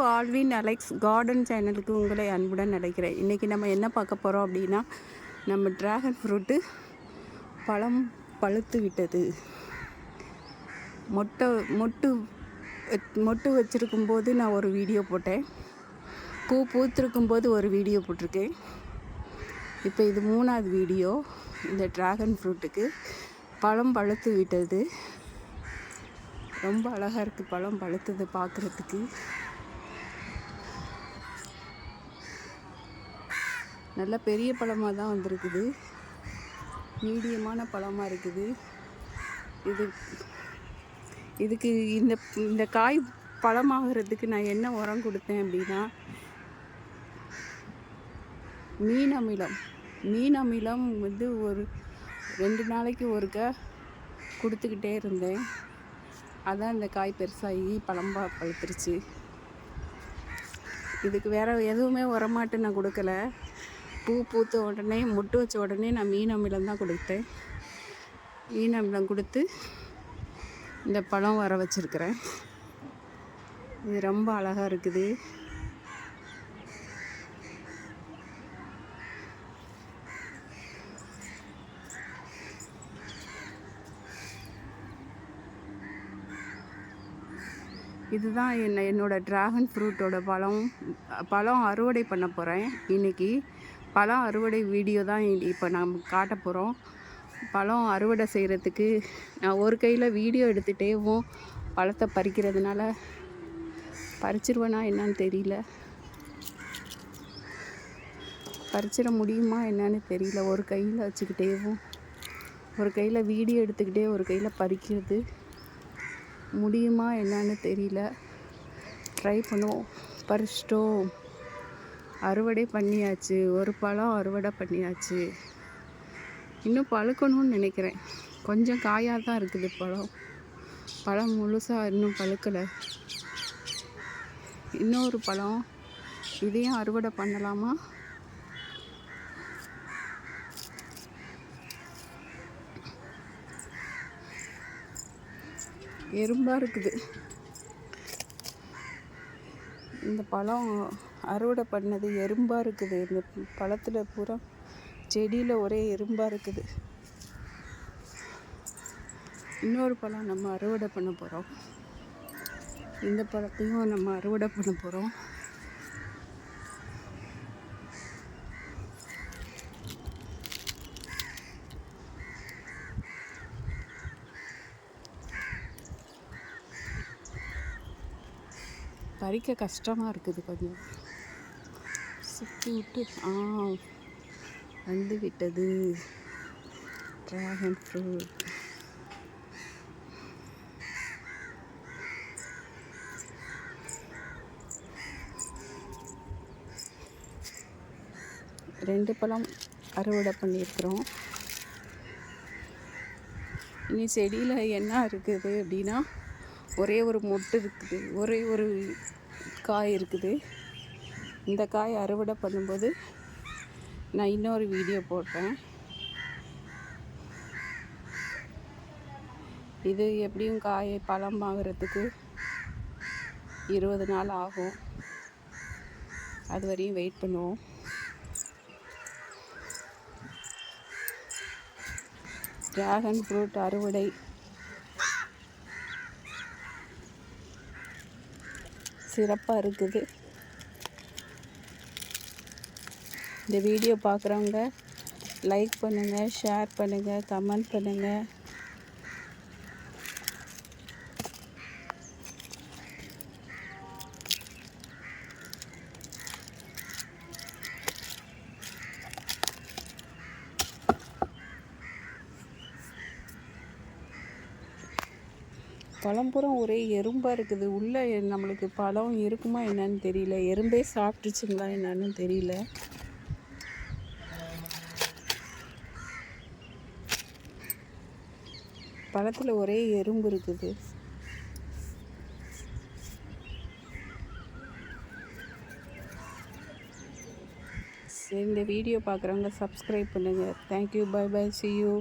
Alvin Alex garden சேனலுக்கு உங்களை அன்புடன் அழைக்கிறேன். இன்றைக்கி நம்ம என்ன பார்க்க போகிறோம் அப்படின்னா, நம்ம ட்ராகன் ஃப்ரூட்டு பழம் பழுத்து விட்டது. மொட்டு வச்சுருக்கும்போது நான் ஒரு வீடியோ போட்டேன். பூ பூத்திருக்கும்போது ஒரு வீடியோ போட்டிருக்கேன். இப்போ இது 3வது வீடியோ. இந்த ட்ராகன் ஃப்ரூட்டுக்கு பழம் பழுத்து விட்டது. ரொம்ப அழகாக இருக்குது பழம் பழுத்தது பார்க்குறதுக்கு. நல்ல பெரிய பழமாக தான் வந்திருக்குது. மீடியமான பழமாக இருக்குது. இதுக்கு இந்த காய் பழமாகிறதுக்கு நான் என்ன உரம் கொடுத்தேன் அப்படின்னா, மீன் அமிலம் வந்து ஒரு 2 நாளைக்கு ஒருக்க கொடுத்துக்கிட்டே இருந்தேன். அதான் இந்த காய் பெருசாகி பழமாக பழுத்துருச்சு. இதுக்கு வேறு எதுவுமே உரமாட்டு நான் கொடுக்கல. பூ பூத்த உடனே மொட்டு வச்ச உடனே நான் மீன் அமிலம் தான் கொடுத்தேன். மீன் அமிலம் கொடுத்து இந்த பழம் வர வச்சுருக்கிறேன். இது ரொம்ப அழகாக இருக்குது. இதுதான் என்னோடய ட்ராகன் ஃப்ரூட்டோட பழம் அறுவடை பண்ண போகிறேன். இன்றைக்கி பழம் அறுவடை வீடியோ தான் இப்போ நம்ம காட்ட போகிறோம். பழம் அறுவடை செய்கிறதுக்கு நான் ஒரு கையில் வீடியோ எடுத்துகிட்டேவும் பழத்தை பறிக்கிறதுனால பறிச்சிருவேனா என்னன்னு தெரியல. பறிச்சிட முடியுமா என்னன்னு தெரியல. ஒரு கையில் வச்சுக்கிட்டேவும் ஒரு கையில் வீடியோ எடுத்துக்கிட்டே ஒரு கையில் பறிக்கிறது முடியுமா என்னன்னு தெரியல. ட்ரை பண்ணுவோம். பறிச்சிட்டோம், அறுவடை பண்ணியாச்சு. ஒரு பழம் அறுவடை பண்ணியாச்சு. இன்னும் பழுக்கணும்னு நினைக்கிறேன். கொஞ்சம் காயாக தான் இருக்குது பழம் முழுசாக இன்னும் பழுக்கலை. இன்னொரு பழம் இதையும் அறுவடை பண்ணலாமா? எறும்பாக இருக்குது. இந்த பழம் அறுவடை பண்ணது எறும்பாக இருக்குது. இந்த பழத்தில் பூரா செடியில் ஒரே எறும்பாக இருக்குது. இன்னொரு பழம் நம்ம அறுவடை பண்ண போகிறோம். இந்த பழத்தையும் நம்ம அறுவடை பண்ண போகிறோம். பறிக்க கஷ்டமாக இருக்குது. கொஞ்சம் சுற்றி விட்டு வந்து விட்டது ட்ராகன் ஃப்ரூட். ரெண்டு பழம் அறுவடை பண்ணியிருக்கிறோம். இனி செடியில் என்ன இருக்குது அப்படின்னா, ஒரே ஒரு மொட்டு இருக்குது, ஒரே ஒரு காய் இருக்குது. இந்த காய் அறுவடை பண்ணும்போது நான் இன்னொரு வீடியோ போட்டேன். இது எப்படியும் பழம் ஆகிறதுக்கு 20 நாள் ஆகும். அது வரையும் வெயிட் பண்ணுவோம். ட்ராகன் ஃப்ரூட் அறுவடை சிறப்பாக இருக்குது. இந்த வீடியோ பார்க்குறவங்க லைக் பண்ணுங்கள், ஷேர் பண்ணுங்கள், கமெண்ட் பண்ணுங்கள். பழம்புறம் ஒரே எறும்பாக இருக்குது. உள்ளே நம்மளுக்கு பழம் இருக்குமா என்னன்னு தெரியல. எறும்பே சாப்பிட்டுச்சுங்களா என்னன்னு தெரியல. பழத்தில் ஒரே எறும்பு இருக்குது. சரி, இந்த வீடியோ பார்க்குறவங்க சப்ஸ்கிரைப் பண்ணுங்கள். Thank you, bye bye, see you.